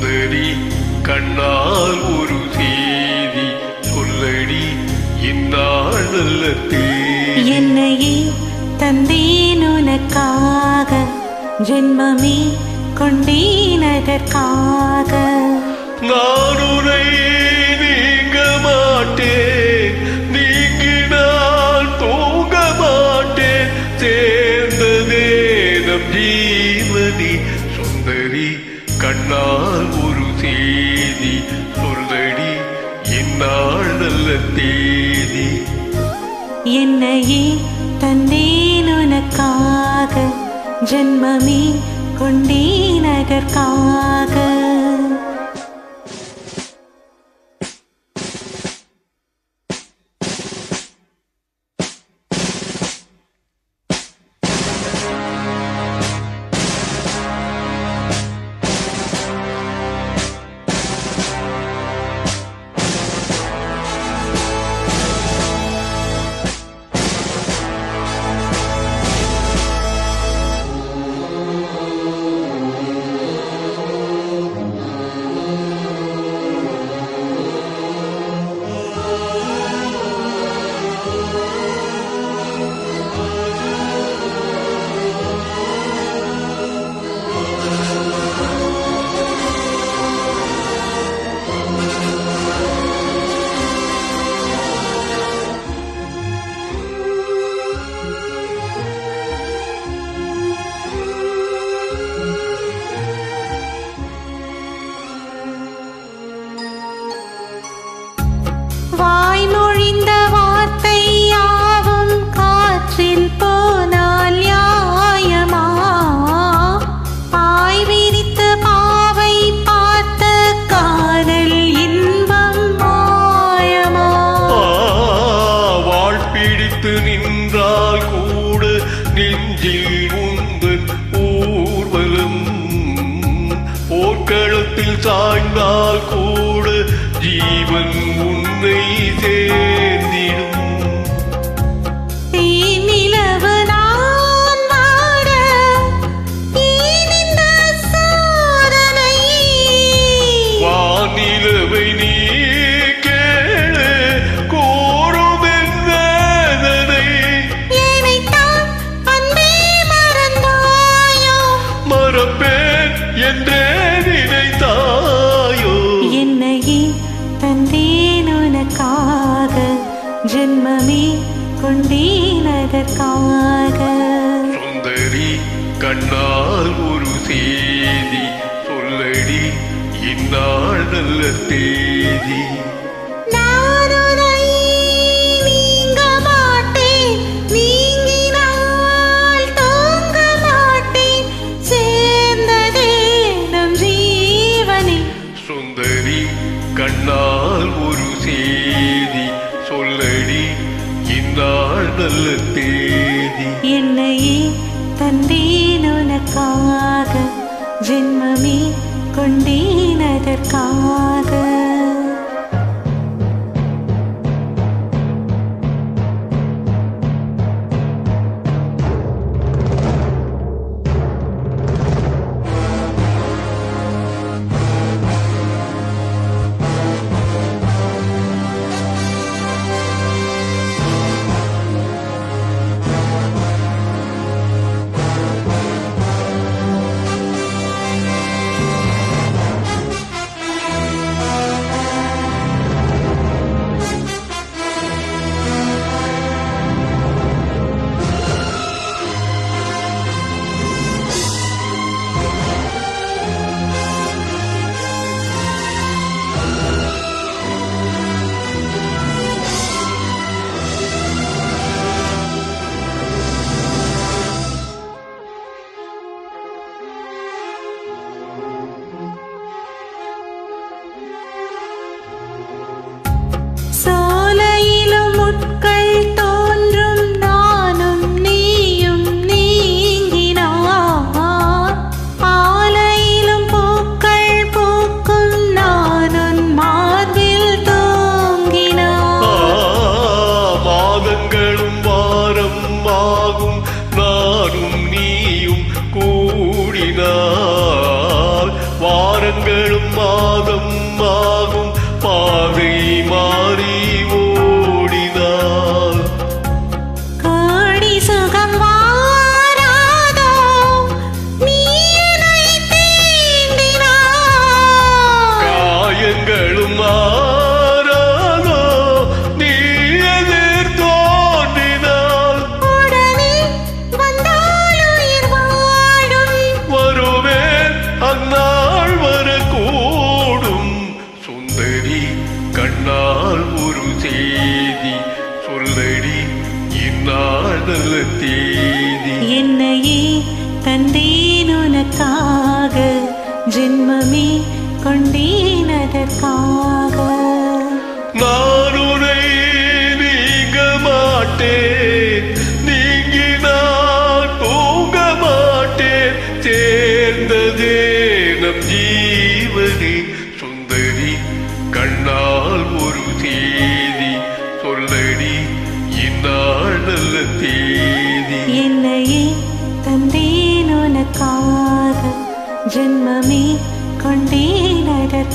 சுந்தரி கண்ணால் ஒரு செய்தி சொல்லடி இந்நாள் நல்ல தேதி. என்னையே தந்தேன் உனக்காக, ஜென்மமே கொண்டேன் அதற்காக. நான் உன்னை நீங்க மாட்டேன், நீங்கினால் தூங்க மாட்டேன், சேர்ந்ததே நம் ஜீவனி. சுந்தரி கண்ணால் ஒரு செய்தி சொல்லடி இந்நாள் நல்ல தேதி. என்னையே தந்தேன் உனக்காக, ஜென்மமே கொண்டேன் அதற்காக. வாய்மொழிந்த வார்த்தை யாவும் காற்றில் போனால் நியாயமா? பாய் விரித்த பாவை பார்த்த காதல் இன்பம் மாயமா? வாழ் பிடித்து நின்றால் கூட நெஞ்சில் உந்தன் ஊர்வலம், போர்க்களத்தில் சாய்ந்தால் கூட ஜீவன் உன்னை சேர்ந்திடும். தேனிலவு நான் வாட ஏன் இந்த சாதனை? வானிலவை நீ கேளு கோரும் என் வேதனை. ஏனைத்தான் அன்பே மறந்தாயோ? மறப்பேன் என்றே நினைத்தாயோ? என்னையே தந்தேன் உனக்காக, ஜென்மமே கொண்டேன் அதற்காக. சுந்தரி கண்ணால் ஒரு செய்தி சொல்லடி இந்நாள் நல்ல தேதி. நான் உன்னை நீங்க மாட்டேன், நீங்கினால் தூங்க மாட்டேன், சேர்ந்ததே நம் ஜீவனே. சுந்தரி கண்ணால் ஒரு செய்தி சொல்லடி இந்நாள் நல்ல தேதி. என்னையே தந்தேன் உனக்காக, ஜென்மமே கொண்டேன் அதற்காக. ஜென்மமே கொண்டேனதற்காக. நான் உன்னை நீங்க மாட்டேன், நீங்கி நான் தூங்க மாட்டேன், சேர்ந்ததே நம் ஜீவனே. சுந்தரி கண்ணால் ஒரு செய்தி சொல்லடி, இந்நாள் நல்ல தேதி. என்னையே தந்தேன் உனக்காக, ஜென்மமே கொண்டேனதற்காக.